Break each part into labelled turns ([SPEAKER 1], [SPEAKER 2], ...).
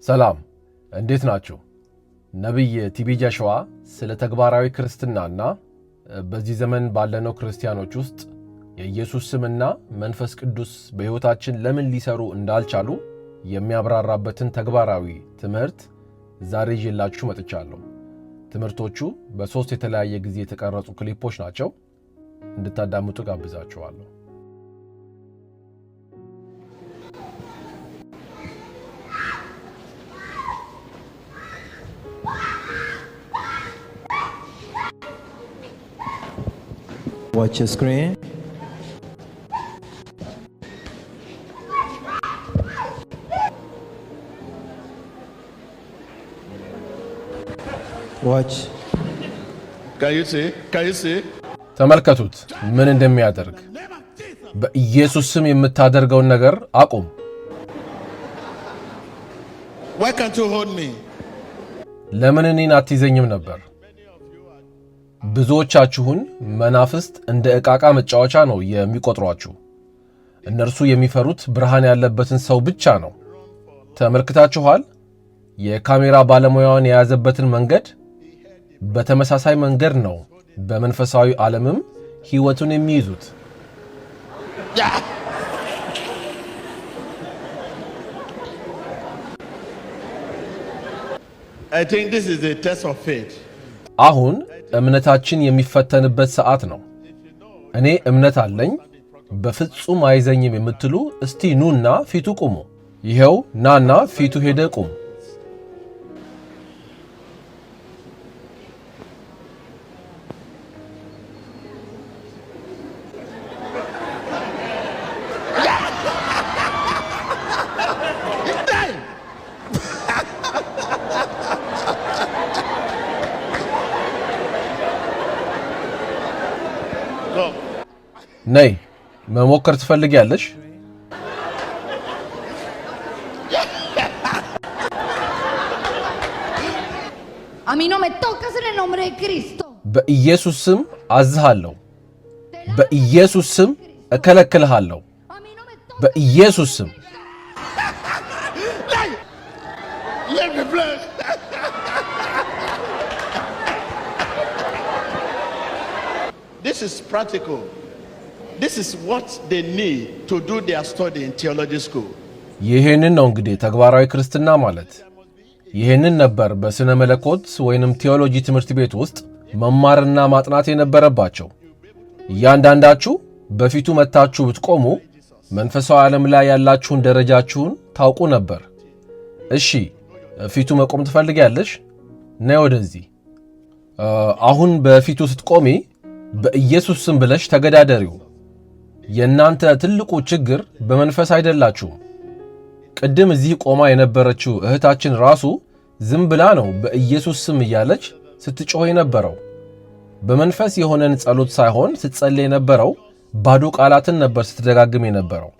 [SPEAKER 1] ሰላም እንዴት ናችሁ? ነብይ ቲቢ ጃሽዋ ስለ ተግባራዊ ክርስትናና በዚህ ዘመን ባለነው ክርስቲያኖች ውስጥ የኢየሱስ ስምና መንፈስ ቅዱስ በሕይወታችን ለምን ሊሰሩ እንዳልቻሉ የሚያብራራበትን ተግባራዊ ትምህርት ዛሬ ይዤላችሁ መጥቻለሁ። ትምህርቶቹ በሶስት የተለያየ ጊዜ የተቀረጹ ክሊፖች ናቸው። እንድታዳምጡ ጋብዛችኋለሁ።
[SPEAKER 2] Watch your screen. Watch.
[SPEAKER 3] Can you see?
[SPEAKER 1] ተመልከቱት ምን እንደሚያደርግ። በኢየሱስ ስም የምታደርገውን ነገር አቁም።
[SPEAKER 3] Why can't you hold me?
[SPEAKER 1] ለምን እኔን አትይዘኝም ነበር? ብዙዎቻችሁን መናፍስት እንደ ዕቃቃ መጫወቻ ነው የሚቆጥሯችሁ። እነርሱ የሚፈሩት ብርሃን ያለበትን ሰው ብቻ ነው። ተመልክታችኋል? የካሜራ ባለሙያውን የያዘበትን መንገድ በተመሳሳይ መንገድ ነው በመንፈሳዊ ዓለምም ሕይወቱን የሚይዙት።
[SPEAKER 3] I think this is a test of faith.
[SPEAKER 1] አሁን እምነታችን የሚፈተንበት ሰዓት ነው። እኔ እምነት አለኝ በፍጹም አይዘኝም የምትሉ እስቲ ኑና ፊቱ ቁሙ። ይሄው ናና ፊቱ ሄደ ቁም። ነይ መሞከር ትፈልጊያለሽ?
[SPEAKER 4] A mí no me tocas en el nombre de Cristo.
[SPEAKER 1] በኢየሱስ ስም አዝሃለሁ። በኢየሱስ ስም እከለክልሃለሁ።
[SPEAKER 4] A mí no me tocas.
[SPEAKER 1] በኢየሱስ ስም
[SPEAKER 3] Let me play. This is practical. This is what they need to do their study in theology school.
[SPEAKER 1] ይሄንን ነው እንግዲህ ተግባራዊ ክርስትና ማለት። ይሄንን ነበር በስነ መለኮት ወይንም ቴዎሎጂ ትምህርት ቤት ውስጥ መማርና ማጥናት የነበረባቸው። እያንዳንዳችሁ በፊቱ መታችሁ ብትቆሙ መንፈሳዊ ዓለም ላይ ያላችሁን ደረጃችሁን ታውቁ ነበር። እሺ ፊቱ መቆም ትፈልጊያለሽ? ነይ ወደዚህ። አሁን በፊቱ ስትቆሚ በኢየሱስ ስም ብለሽ ተገዳደሪው። የናንተ ትልቁ ችግር በመንፈስ አይደላችሁም። ቅድም እዚህ ቆማ የነበረችው እህታችን ራሱ ዝም ብላ ነው በኢየሱስ ስም እያለች ስትጮህ የነበረው። በመንፈስ የሆነን ጸሎት ሳይሆን ስትጸልይ የነበረው ባዶ ቃላትን ነበር ስትደጋግም የነበረው።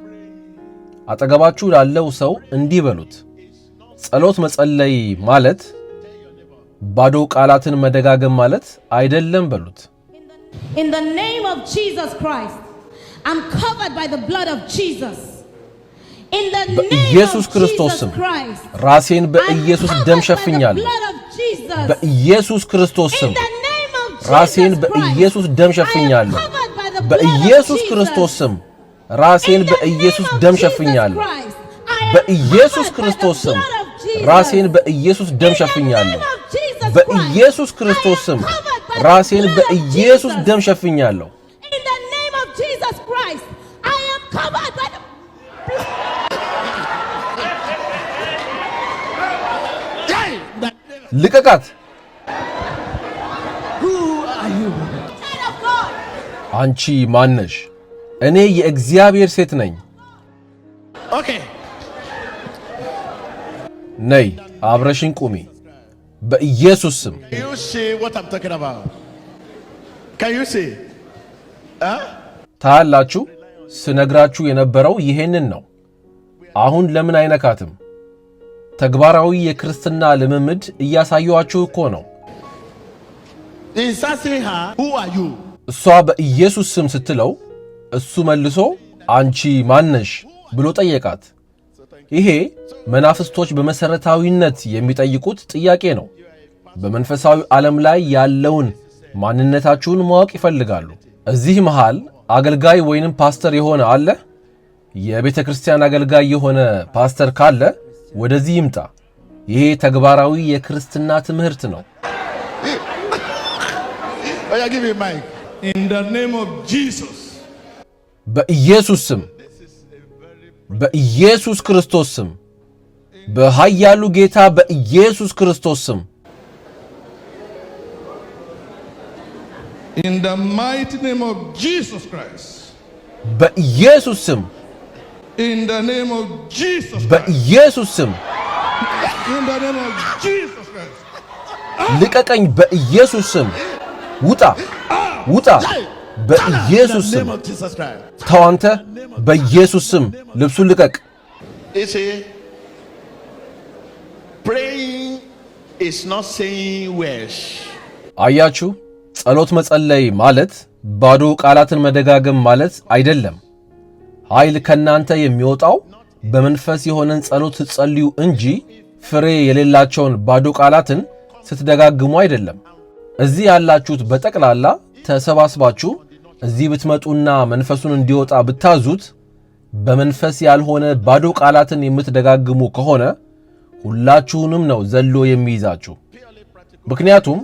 [SPEAKER 1] አጠገባችሁ ላለው ሰው እንዲህ በሉት፣ ጸሎት መጸለይ ማለት ባዶ ቃላትን መደጋገም ማለት አይደለም በሉት።
[SPEAKER 4] In the name of Jesus Christ, I'm covered by the blood of Jesus. In the name
[SPEAKER 1] በኢየሱስ
[SPEAKER 4] of
[SPEAKER 1] ክርስቶስ
[SPEAKER 4] Jesus
[SPEAKER 1] ስም
[SPEAKER 4] Christ,
[SPEAKER 1] ራሴን
[SPEAKER 4] I'm
[SPEAKER 1] በኢየሱስ
[SPEAKER 4] covered
[SPEAKER 1] ደም
[SPEAKER 4] by the
[SPEAKER 1] ሸፍኛለሁ።
[SPEAKER 4] blood of Jesus.
[SPEAKER 1] በኢየሱስ ክርስቶስ ስም
[SPEAKER 4] In the name of
[SPEAKER 1] ራሴን
[SPEAKER 4] Jesus
[SPEAKER 1] በኢየሱስ
[SPEAKER 4] Christ,
[SPEAKER 1] ደም
[SPEAKER 4] I am
[SPEAKER 1] ሸፍኛለሁ።
[SPEAKER 4] covered by the blood of
[SPEAKER 1] በኢየሱስ
[SPEAKER 4] Jesus.
[SPEAKER 1] ክርስቶስ ስም ራሴን
[SPEAKER 4] In the
[SPEAKER 1] በኢየሱስ
[SPEAKER 4] name of
[SPEAKER 1] ደም
[SPEAKER 4] Jesus
[SPEAKER 1] ሸፍኛለሁ።
[SPEAKER 4] Christ, I am
[SPEAKER 1] በኢየሱስ
[SPEAKER 4] covered by
[SPEAKER 1] ክርስቶስ
[SPEAKER 4] the
[SPEAKER 1] ስም
[SPEAKER 4] blood of Jesus.
[SPEAKER 1] ራሴን በኢየሱስ ደም ሸፍኛለሁ።
[SPEAKER 4] In the name of Jesus
[SPEAKER 1] በኢየሱስ
[SPEAKER 4] Christ,
[SPEAKER 1] ክርስቶስ
[SPEAKER 4] I
[SPEAKER 1] ስም
[SPEAKER 4] am covered by the
[SPEAKER 1] ራሴን
[SPEAKER 4] blood of
[SPEAKER 1] በኢየሱስ
[SPEAKER 4] Jesus.
[SPEAKER 1] ደም ሸፍኛለሁ።
[SPEAKER 4] In the name of Jesus Christ, I am covered by the
[SPEAKER 1] ልቀቃት።
[SPEAKER 4] blood of God.
[SPEAKER 1] አንቺ ማነሽ? እኔ የእግዚአብሔር ሴት ነኝ።
[SPEAKER 3] Okay.
[SPEAKER 1] ነይ አብረሽኝ ቁሚ። በኢየሱስ ስም
[SPEAKER 3] Can you see what I'm talking about? Can you see? Huh?
[SPEAKER 1] ታያላችሁ። ስነግራችሁ የነበረው ይሄንን ነው። አሁን ለምን አይነካትም? ተግባራዊ የክርስትና ልምምድ እያሳየዋችሁ እኮ ነው።
[SPEAKER 3] He's asking her, who are you?
[SPEAKER 1] እሷ በኢየሱስ ስም ስትለው እሱ መልሶ አንቺ ማነሽ ብሎ ጠየቃት። ይሄ መናፍስቶች በመሰረታዊነት የሚጠይቁት ጥያቄ ነው። በመንፈሳዊ ዓለም ላይ ያለውን ማንነታችሁን ማወቅ ይፈልጋሉ። እዚህ መሃል አገልጋይ ወይንም ፓስተር የሆነ አለ? የቤተ ክርስቲያን አገልጋይ የሆነ ፓስተር ካለ ወደዚህ ይምጣ። ይሄ ተግባራዊ የክርስትና ትምህርት ነው።
[SPEAKER 3] Give me mic. In the name of Jesus.
[SPEAKER 1] በኢየሱስ ስም፣ በኢየሱስ ክርስቶስ ስም፣ በኃያሉ ጌታ በኢየሱስ ክርስቶስ ስም፣
[SPEAKER 3] in the mighty name of Jesus Christ.
[SPEAKER 1] በኢየሱስ ስም፣
[SPEAKER 3] in the name of Jesus Christ.
[SPEAKER 1] በኢየሱስ ስም፣
[SPEAKER 3] in the name of Jesus Christ.
[SPEAKER 1] ልቀቀኝ በኢየሱስ ስም፣ ውጣ ውጣ በኢየሱስ ስም፣ ተው አንተ በኢየሱስ ስም ልብሱን ልቀቅ።
[SPEAKER 3] Praying is not saying words.
[SPEAKER 1] አያችሁ፣ ጸሎት መጸለይ ማለት ባዶ ቃላትን መደጋገም ማለት አይደለም። ኃይል ከናንተ የሚወጣው በመንፈስ የሆነን ጸሎት ስትጸልዩ እንጂ ፍሬ የሌላቸውን ባዶ ቃላትን ስትደጋግሙ አይደለም። እዚህ ያላችሁት በጠቅላላ ተሰባስባችሁ እዚህ ብትመጡና መንፈሱን እንዲወጣ ብታዙት በመንፈስ ያልሆነ ባዶ ቃላትን የምትደጋግሙ ከሆነ ሁላችሁንም ነው ዘሎ የሚይዛችሁ። ምክንያቱም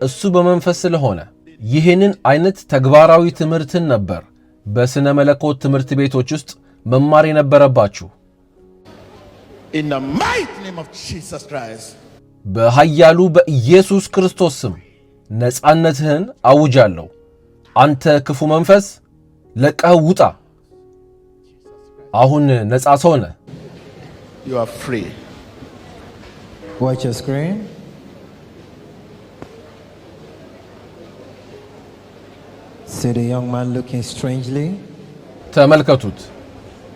[SPEAKER 1] እሱ በመንፈስ ስለሆነ። ይህንን አይነት ተግባራዊ ትምህርትን ነበር በስነ መለኮት ትምህርት ቤቶች ውስጥ መማር የነበረባችሁ።
[SPEAKER 3] In the mighty name of Jesus Christ.
[SPEAKER 1] በኃያሉ በኢየሱስ ክርስቶስ ስም ነፃነትህን አውጃለሁ። አንተ ክፉ መንፈስ ለቀህ ውጣ። አሁን ነፃ ሰው ነህ።
[SPEAKER 3] You are free.
[SPEAKER 2] Watch your screen. See the young man looking strangely.
[SPEAKER 1] ተመልከቱት።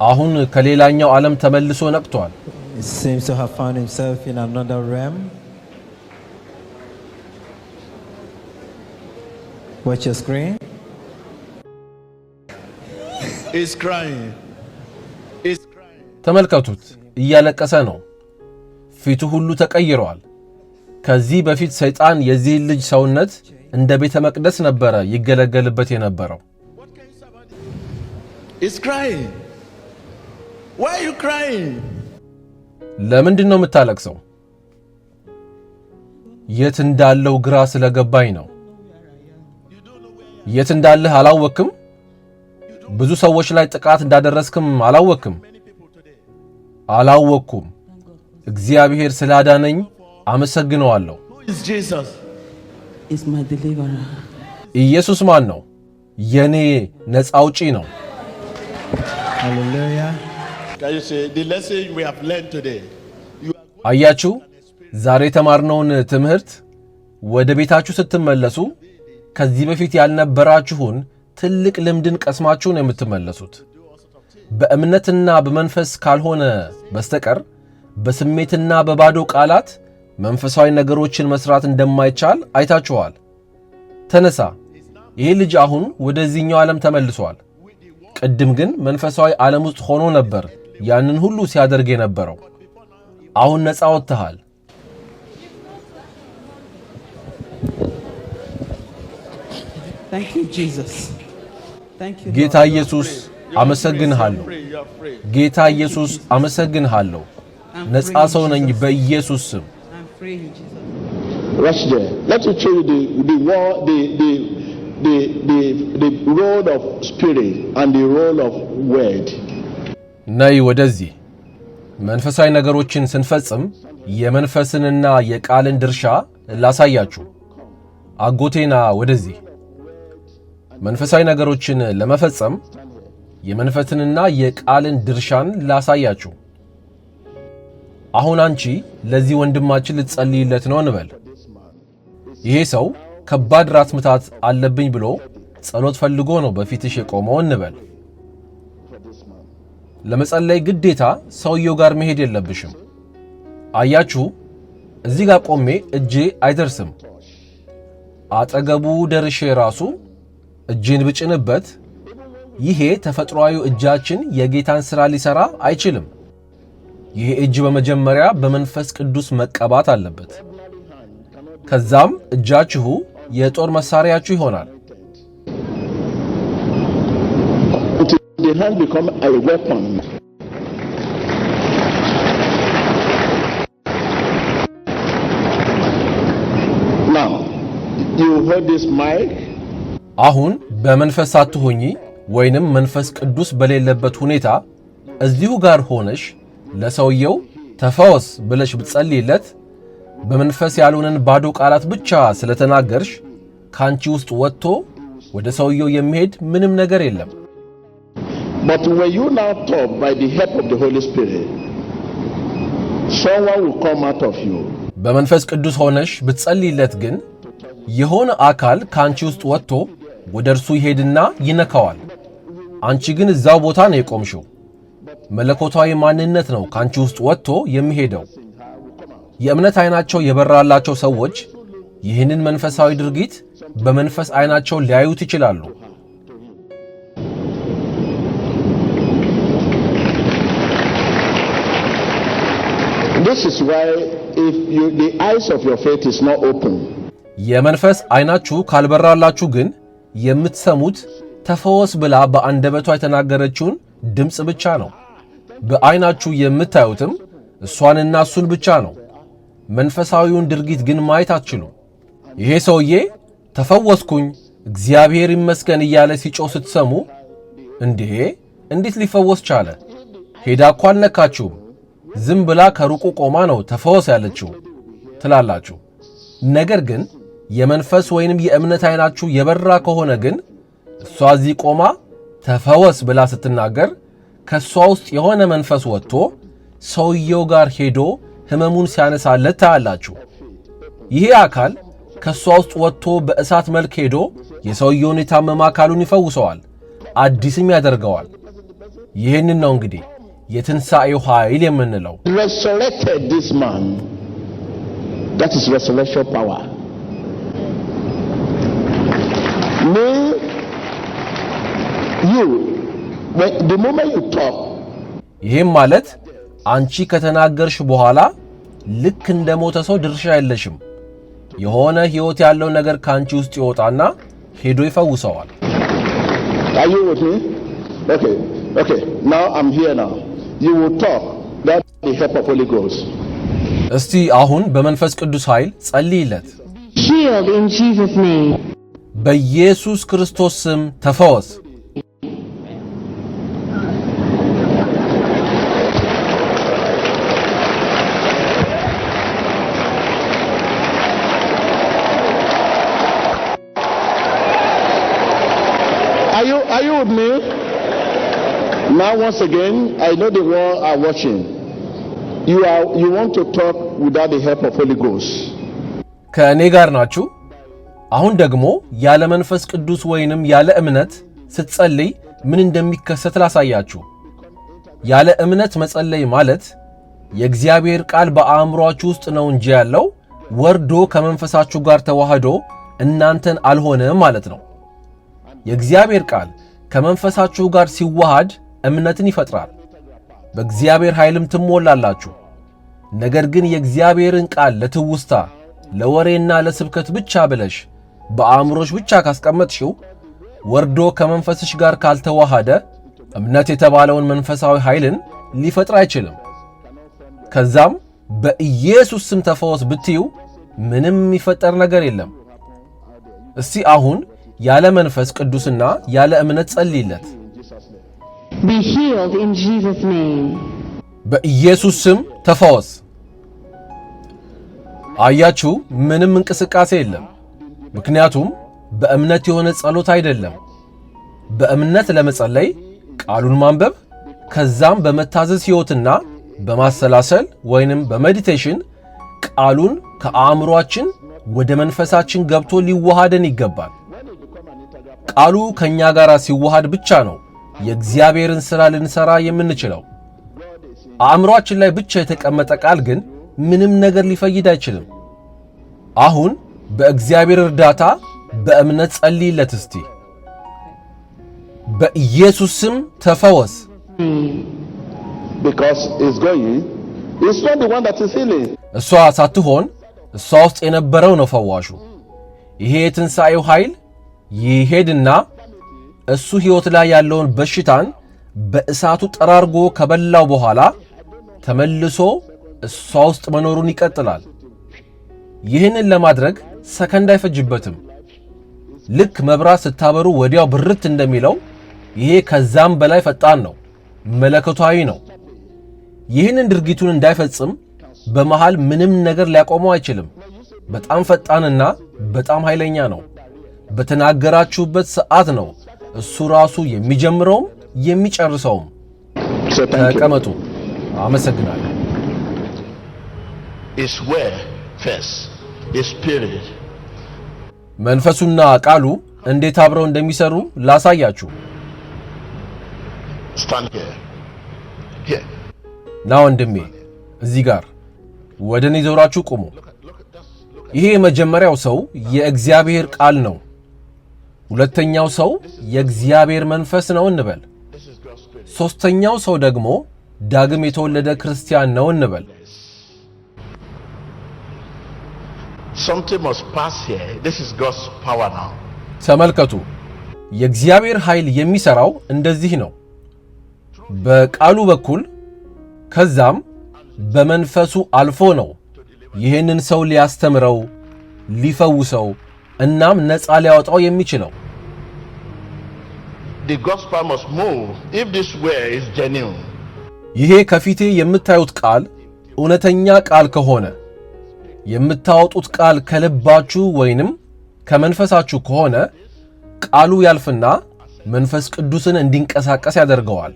[SPEAKER 1] አሁን ከሌላኛው ዓለም ተመልሶ ነቅቷል።
[SPEAKER 2] He seems to have found himself in another realm. Watch your screen.
[SPEAKER 3] He's crying. He's crying.
[SPEAKER 1] ተመልከቱት፣ እያለቀሰ ነው። ፊቱ ሁሉ ተቀይሯል። ከዚህ በፊት ሰይጣን የዚህ ልጅ ሰውነት እንደ ቤተ መቅደስ ነበረ ይገለገልበት የነበረው።
[SPEAKER 3] He's crying. Why are you crying?
[SPEAKER 1] ለምንድን ነው የምታለቅሰው? የት እንዳለው ግራ ስለገባኝ ነው። የት እንዳለህ አላወቅም? ብዙ ሰዎች ላይ ጥቃት እንዳደረስክም አላወቅም? አላወቅኩም። እግዚአብሔር ስላዳነኝ አመሰግነዋለሁ።
[SPEAKER 3] Who is Jesus?
[SPEAKER 5] Is my deliverer.
[SPEAKER 1] ኢየሱስ ማን ነው? የኔ ነፃ አውጪ ነው።
[SPEAKER 2] Hallelujah.
[SPEAKER 3] Can you say the lesson we have learned today?
[SPEAKER 1] አያችሁ፣ ዛሬ የተማርነውን ትምህርት ወደ ቤታችሁ ስትመለሱ ከዚህ በፊት ያልነበራችሁን ትልቅ ልምድን ቀስማችሁ ነው የምትመለሱት። በእምነትና በመንፈስ ካልሆነ በስተቀር በስሜትና በባዶ ቃላት መንፈሳዊ ነገሮችን መስራት እንደማይቻል አይታችኋል። ተነሳ። ይህ ልጅ አሁን ወደዚህኛው ዓለም ተመልሷል። ቅድም ግን መንፈሳዊ ዓለም ውስጥ ሆኖ ነበር ያንን ሁሉ ሲያደርግ የነበረው። አሁን ነፃ ወጥተሃል።
[SPEAKER 5] Thank you, Jesus. Thank you.
[SPEAKER 1] ጌታ ኢየሱስ አመሰግንሃለሁ።
[SPEAKER 3] You are free.
[SPEAKER 1] ጌታ ኢየሱስ አመሰግንሃለሁ። ነፃ ሰው ነኝ በኢየሱስ ስም።
[SPEAKER 5] I'm free in Jesus.
[SPEAKER 3] Rush there. Let me show you the role of spirit and the role of word.
[SPEAKER 1] ነይ ወደዚህ። መንፈሳዊ ነገሮችን ስንፈጽም የመንፈስንና የቃልን ድርሻ ላሳያችሁ። አጎቴና ወደዚህ። መንፈሳዊ ነገሮችን ለመፈጸም የመንፈስንና የቃልን ድርሻን ላሳያችሁ። አሁን አንቺ ለዚህ ወንድማችን ልትጸልይለት ነው እንበል። ይሄ ሰው ከባድ ራስ ምታት አለብኝ ብሎ ጸሎት ፈልጎ ነው በፊትሽ የቆመው እንበል። ለመጸለይ ግዴታ ሰውየው ጋር መሄድ የለብሽም። አያችሁ፣ እዚህ ጋር ቆሜ እጄ አይደርስም። አጠገቡ ደርሼ ራሱ እጄን ብጭንበት ይሄ ተፈጥሯዊ እጃችን የጌታን ሥራ ሊሰራ አይችልም። ይሄ እጅ በመጀመሪያ በመንፈስ ቅዱስ መቀባት አለበት። ከዛም እጃችሁ የጦር መሳሪያችሁ ይሆናል።
[SPEAKER 3] The hand become a weapon. Now, you hold this mic.
[SPEAKER 1] አሁን በመንፈስ አትሆኚ ወይንም መንፈስ ቅዱስ በሌለበት ሁኔታ እዚሁ ጋር ሆነሽ ለሰውየው ተፈወስ ብለሽ ብትጸልይለት በመንፈስ ያልሆነን ባዶ ቃላት ብቻ ስለተናገርሽ ካንቺ ውስጥ ወጥቶ ወደ ሰውየው የሚሄድ ምንም ነገር የለም።
[SPEAKER 3] But when you now talk by the help of the Holy Spirit, someone will come out of you.
[SPEAKER 1] በመንፈስ ቅዱስ ሆነሽ ብትጸልይለት ግን የሆነ አካል ካንቺ ውስጥ ወጥቶ ወደ እርሱ ይሄድና ይነካዋል። አንቺ ግን እዛው ቦታ ነው የቆምሽው። መለኮታዊ ማንነት ነው ካንቺ ውስጥ ወጥቶ የሚሄደው። የእምነት አይናቸው የበራላቸው ሰዎች ይህንን መንፈሳዊ ድርጊት በመንፈስ አይናቸው ሊያዩት ይችላሉ።
[SPEAKER 3] This is why if the eyes of your faith is not open,
[SPEAKER 1] የመንፈስ አይናችሁ ካልበራላችሁ ግን የምትሰሙት ተፈወስ ብላ በአንደበቷ የተናገረችውን ድምጽ ብቻ ነው። በአይናችሁ የምታዩትም እሷንና እሱን ብቻ ነው። መንፈሳዊውን ድርጊት ግን ማየት አትችሉም። ይሄ ሰውዬ ተፈወስኩኝ እግዚአብሔር ይመስገን እያለ ሲጮህ ስትሰሙ እንዴት ሊፈወስ ቻለ? ሄዳ እኮ አልነካችሁም፣ ዝም ብላ ከሩቁ ቆማ ነው ተፈወስ ያለችው ትላላችሁ። ነገር ግን የመንፈስ ወይንም የእምነት አይናችሁ የበራ ከሆነ ግን እሷ እዚህ ቆማ ተፈወስ ብላ ስትናገር ከሷ ውስጥ የሆነ መንፈስ ወጥቶ ሰውየው ጋር ሄዶ ህመሙን ሲያነሳለት ታያላችሁ። ይሄ አካል ከሷ ውስጥ ወጥቶ በእሳት መልክ ሄዶ የሰውየውን የታመመ አካሉን ይፈውሰዋል፣ አዲስም ያደርገዋል። ይህንን ነው እንግዲህ የትንሣኤው ኃይል የምንለው።
[SPEAKER 3] resurrected this man. That is resurrection power. Me, you, the moment you talk,
[SPEAKER 1] ይህም ማለት አንቺ ከተናገርሽ በኋላ ልክ እንደ ሞተ ሰው ድርሻ የለሽም። የሆነ ህይወት ያለው ነገር ካንቺ ውስጥ ይወጣና ሄዶ ይፈውሰዋል።
[SPEAKER 3] Are you with me? Okay. Now I'm here now. You will talk. That the help of Holy Ghost.
[SPEAKER 1] እስቲ አሁን በመንፈስ ቅዱስ ኃይል ጸልይለት።
[SPEAKER 6] Healed in Jesus' name.
[SPEAKER 1] በኢየሱስ ክርስቶስ ስም ተፈወስ።
[SPEAKER 3] Are you with me? Now once again, I know the world are watching. You want to talk without the help of Holy Ghost.
[SPEAKER 1] ከእኔ ጋር ናችሁ? አሁን ደግሞ ያለ መንፈስ ቅዱስ ወይንም ያለ እምነት ስትጸልይ ምን እንደሚከሰት ላሳያችሁ። ያለ እምነት መጸለይ ማለት የእግዚአብሔር ቃል በአእምሮአችሁ ውስጥ ነው እንጂ ያለው ወርዶ ከመንፈሳችሁ ጋር ተዋህዶ እናንተን አልሆነም ማለት ነው። የእግዚአብሔር ቃል ከመንፈሳችሁ ጋር ሲዋሃድ እምነትን ይፈጥራል፣ በእግዚአብሔር ኃይልም ትሞላላችሁ። ነገር ግን የእግዚአብሔርን ቃል ለትውስታ ለወሬና ለስብከት ብቻ ብለሽ በአእምሮሽ ብቻ ካስቀመጥሽው ወርዶ ከመንፈስሽ ጋር ካልተዋሃደ እምነት የተባለውን መንፈሳዊ ኃይልን ሊፈጥር አይችልም። ከዛም በኢየሱስ ስም ተፈወስ ብትዩ ምንም የሚፈጠር ነገር የለም። እስቲ አሁን ያለ መንፈስ ቅዱስና ያለ እምነት ጸልይለት።
[SPEAKER 6] Be healed in Jesus' name.
[SPEAKER 1] በኢየሱስ ስም ተፈወስ። አያችሁ፣ ምንም እንቅስቃሴ የለም። ምክንያቱም በእምነት የሆነ ጸሎት አይደለም። በእምነት ለመጸለይ ቃሉን ማንበብ ከዛም በመታዘዝ ሕይወትና በማሰላሰል ወይንም በሜዲቴሽን ቃሉን ከአእምሮአችን ወደ መንፈሳችን ገብቶ ሊዋሃደን ይገባል። ቃሉ ከኛ ጋር ሲዋሃድ ብቻ ነው የእግዚአብሔርን ሥራ ልንሰራ የምንችለው። አእምሮአችን ላይ ብቻ የተቀመጠ ቃል ግን ምንም ነገር ሊፈይድ አይችልም። አሁን በእግዚአብሔር እርዳታ በእምነት ጸልይለት እስቲ። በኢየሱስ ስም ተፈወስ።
[SPEAKER 3] Because it's going It's not the one that is healing.
[SPEAKER 1] እሷ ሳትሆን እሷ ውስጥ የነበረው ነው ፈዋሹ። ይሄ የትንሣኤው ኃይል ይሄድና እሱ ሕይወት ላይ ያለውን በሽታን በእሳቱ ጠራርጎ ከበላው በኋላ ተመልሶ እሷ ውስጥ መኖሩን ይቀጥላል። ይህንን ለማድረግ ሰከንድ አይፈጅበትም። ልክ መብራት ስታበሩ ወዲያው ብርት እንደሚለው ይሄ ከዛም በላይ ፈጣን ነው፣ መለኮታዊ ነው። ይህንን ድርጊቱን እንዳይፈጽም በመሃል ምንም ነገር ሊያቆመው አይችልም። በጣም ፈጣንና በጣም ኃይለኛ ነው። በተናገራችሁበት ሰዓት ነው እሱ ራሱ የሚጀምረውም የሚጨርሰውም። ተቀመጡ። አመሰግናለሁ።
[SPEAKER 3] Is where first is spirit.
[SPEAKER 1] መንፈሱና ቃሉ እንዴት አብረው እንደሚሰሩ ላሳያችሁ።
[SPEAKER 3] Stand here. Here.
[SPEAKER 1] ና ወንድሜ እዚህ ጋር ወደ እኔ ዞራችሁ ቁሙ። ይሄ የመጀመሪያው ሰው የእግዚአብሔር ቃል ነው። ሁለተኛው ሰው የእግዚአብሔር መንፈስ ነው እንበል። ሶስተኛው ሰው ደግሞ ዳግም የተወለደ ክርስቲያን ነው እንበል።
[SPEAKER 3] Something must pass here. This is God's power now.
[SPEAKER 1] ተመልከቱ፣ የእግዚአብሔር ኃይል የሚሰራው እንደዚህ ነው። በቃሉ በኩል ከዛም በመንፈሱ አልፎ ነው ይህንን ሰው ሊያስተምረው፣ ሊፈውሰው እናም ነፃ ሊያወጣው የሚችለው።
[SPEAKER 3] The gospel must move if this way is genuine.
[SPEAKER 1] ይሄ ከፊቴ የምታዩት ቃል እውነተኛ ቃል ከሆነ፣ የምታወጡት ቃል ከልባችሁ ወይንም ከመንፈሳችሁ ከሆነ ቃሉ ያልፍና መንፈስ ቅዱስን እንዲንቀሳቀስ ያደርገዋል።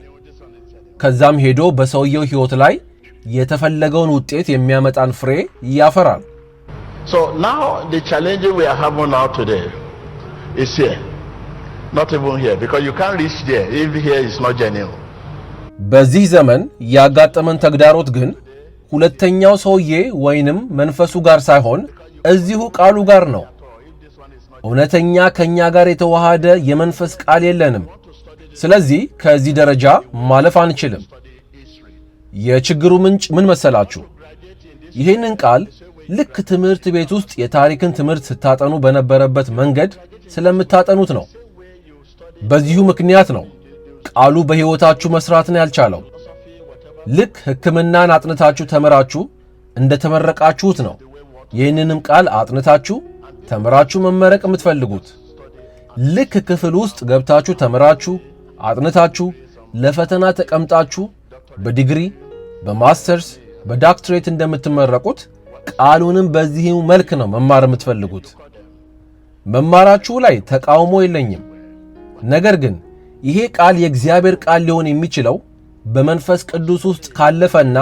[SPEAKER 1] ከዛም ሄዶ በሰውየው ሕይወት ላይ የተፈለገውን ውጤት የሚያመጣን ፍሬ ያፈራል።
[SPEAKER 3] So now the challenge we are having now today is here. Not even here, because you can't reach there if here is not genuine.
[SPEAKER 1] በዚህ ዘመን ያጋጠመን ተግዳሮት ግን ሁለተኛው ሰውዬ ወይንም መንፈሱ ጋር ሳይሆን እዚሁ ቃሉ ጋር ነው። እውነተኛ ከኛ ጋር የተዋሃደ የመንፈስ ቃል የለንም። ስለዚህ ከዚህ ደረጃ ማለፍ አንችልም። የችግሩ ምንጭ ምን መሰላችሁ? ይህንን ቃል ልክ ትምህርት ቤት ውስጥ የታሪክን ትምህርት ስታጠኑ በነበረበት መንገድ ስለምታጠኑት ነው። በዚሁ ምክንያት ነው ቃሉ በሕይወታችሁ መስራትን ያልቻለው። ልክ ሕክምናን አጥንታችሁ ተመራችሁ እንደተመረቃችሁት ነው ይህንንም ቃል አጥንታችሁ ተመራችሁ መመረቅ የምትፈልጉት። ልክ ክፍል ውስጥ ገብታችሁ ተመራችሁ አጥንታችሁ ለፈተና ተቀምጣችሁ በዲግሪ፣ በማስተርስ፣ በዶክትሬት እንደምትመረቁት ቃሉንም በዚሁ መልክ ነው መማር የምትፈልጉት። መማራችሁ ላይ ተቃውሞ የለኝም። ነገር ግን ይሄ ቃል የእግዚአብሔር ቃል ሊሆን የሚችለው በመንፈስ ቅዱስ ውስጥ ካለፈና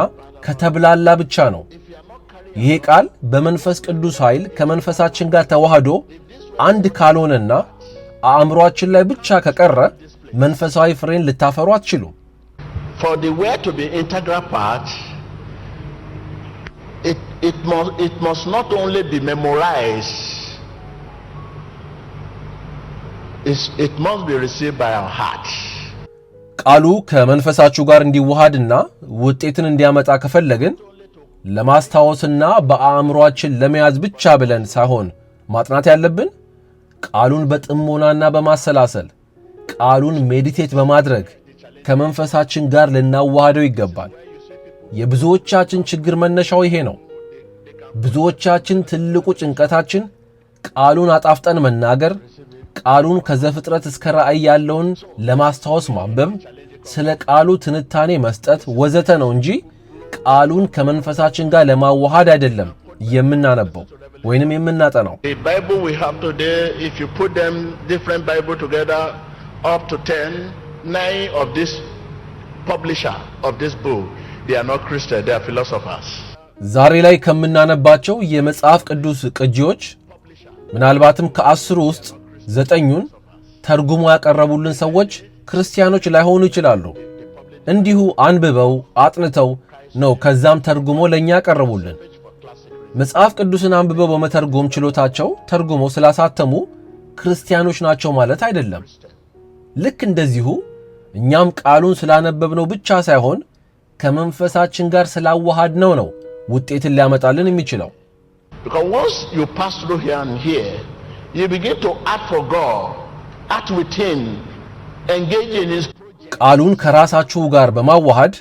[SPEAKER 1] ከተብላላ ብቻ ነው። ይሄ ቃል በመንፈስ ቅዱስ ኃይል ከመንፈሳችን ጋር ተዋህዶ አንድ ካልሆነና አእምሮአችን ላይ ብቻ ከቀረ መንፈሳዊ ፍሬን ልታፈሩ አትችሉም።
[SPEAKER 3] For the word to be integral part, it must not only be memorized, it must be received by our heart.
[SPEAKER 1] ቃሉ ከመንፈሳችሁ ጋር እንዲዋሃድና ውጤትን እንዲያመጣ ከፈለግን ለማስታወስና በአእምሮአችን ለመያዝ ብቻ ብለን ሳይሆን ማጥናት ያለብን ቃሉን በጥሞናና በማሰላሰል ቃሉን ሜዲቴት በማድረግ ከመንፈሳችን ጋር ልናዋሃደው ይገባል። የብዙዎቻችን ችግር መነሻው ይሄ ነው። ብዙዎቻችን ትልቁ ጭንቀታችን ቃሉን አጣፍጠን መናገር፣ ቃሉን ከዘፍጥረት እስከ ራእይ ያለውን ለማስታወስ ማንበብ፣ ስለ ቃሉ ትንታኔ መስጠት ወዘተ ነው እንጂ ቃሉን ከመንፈሳችን ጋር ለማዋሃድ አይደለም የምናነበው ወይንም የምናጠናው።
[SPEAKER 3] The Bible we have today, if you put them different Bible together up to 10, 9 of this publisher of this book, they are not Christians, they are philosophers.
[SPEAKER 1] ዛሬ ላይ ከምናነባቸው የመጽሐፍ ቅዱስ ቅጂዎች ምናልባትም ከ10 ውስጥ 9ኙን ተርጉሞ ያቀረቡልን ሰዎች ክርስቲያኖች ላይሆኑ ይችላሉ። እንዲሁ አንብበው አጥንተው ነው ከዛም ተርጉሞ ለኛ ያቀረቡልን። መጽሐፍ ቅዱስን አንብበው በመተርጎም ችሎታቸው ተርጉሞ ስላሳተሙ ክርስቲያኖች ናቸው ማለት አይደለም። ልክ እንደዚሁ እኛም ቃሉን ስላነበብነው ብቻ ሳይሆን ከመንፈሳችን ጋር ስላዋሃድነው ነው ውጤትን ሊያመጣልን የሚችለው።
[SPEAKER 3] Because once you pass through here and here, you begin to act for God, act with Him, engage in His project.
[SPEAKER 1] ቃሉን ከራሳችሁ ጋር በማዋሃድ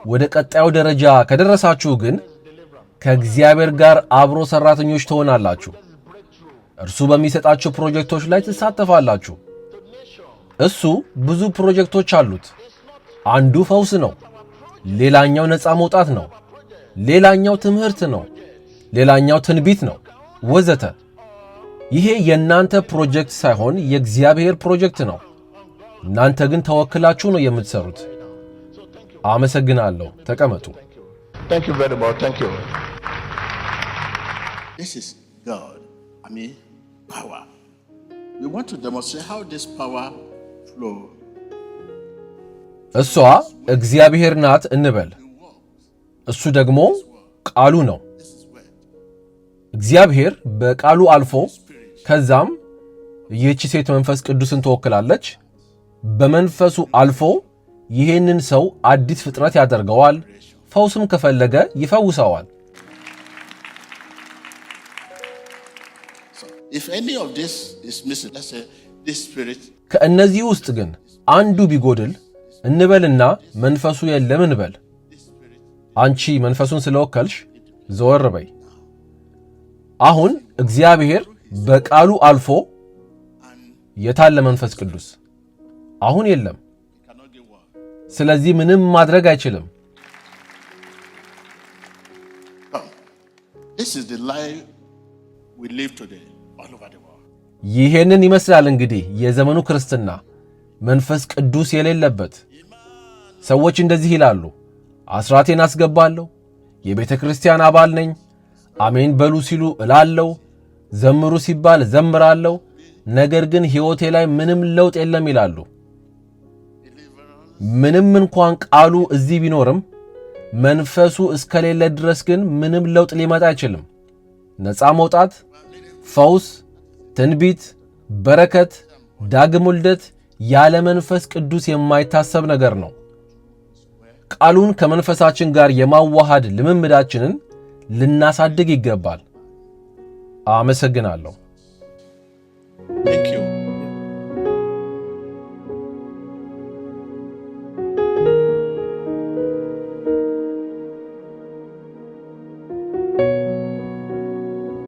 [SPEAKER 1] ወደ ቀጣዩ ደረጃ ከደረሳችሁ ግን ከእግዚአብሔር ጋር አብሮ ሰራተኞች ትሆናላችሁ። እርሱ በሚሰጣችሁ ፕሮጀክቶች ላይ ትሳተፋላችሁ። እሱ ብዙ ፕሮጀክቶች አሉት። አንዱ ፈውስ ነው፣ ሌላኛው ነፃ መውጣት ነው፣ ሌላኛው ትምህርት ነው፣ ሌላኛው ትንቢት ነው ወዘተ። ይሄ የእናንተ ፕሮጀክት ሳይሆን የእግዚአብሔር ፕሮጀክት ነው። እናንተ ግን ተወክላችሁ ነው የምትሰሩት። አመሰግናለሁ። ተቀመጡ።
[SPEAKER 3] Thank you very much. Thank you.
[SPEAKER 7] This is God. Power. We want to demonstrate how this power flow.
[SPEAKER 1] እሷ እግዚአብሔር ናት እንበል። እሱ ደግሞ ቃሉ ነው። እግዚአብሔር በቃሉ አልፎ ከዛም ይህች ሴት መንፈስ ቅዱስን ትወክላለች። በመንፈሱ አልፎ ይሄንን ሰው አዲስ ፍጥረት ያደርገዋል። ፈውስም ከፈለገ ይፈውሰዋል።
[SPEAKER 7] If any of this is missing, let's say this spirit,
[SPEAKER 1] ከእነዚህ ውስጥ ግን አንዱ ቢጎድል እንበልና መንፈሱ የለም እንበል። አንቺ መንፈሱን ስለወከልሽ ዘወር በይ። አሁን እግዚአብሔር በቃሉ አልፎ የታለ መንፈስ ቅዱስ? አሁን የለም። ስለዚህ ምንም ማድረግ አይችልም።
[SPEAKER 7] this is the life we live today all over the world.
[SPEAKER 1] ይሄንን ይመስላል እንግዲህ የዘመኑ ክርስትና መንፈስ ቅዱስ የሌለበት። ሰዎች እንደዚህ ይላሉ፣ አስራቴን አስገባለሁ፣ የቤተ ክርስቲያን አባል ነኝ፣ አሜን በሉ ሲሉ እላለሁ፣ ዘምሩ ሲባል ዘምራለሁ፣ ነገር ግን ሕይወቴ ላይ ምንም ለውጥ የለም ይላሉ። ምንም እንኳን ቃሉ እዚህ ቢኖርም መንፈሱ እስከሌለ ድረስ ግን ምንም ለውጥ ሊመጣ አይችልም። ነፃ መውጣት፣ ፈውስ፣ ትንቢት፣ በረከት፣ ዳግም ውልደት ያለ መንፈስ ቅዱስ የማይታሰብ ነገር ነው። ቃሉን ከመንፈሳችን ጋር የማዋሃድ ልምምዳችንን ልናሳድግ ይገባል። አመሰግናለሁ።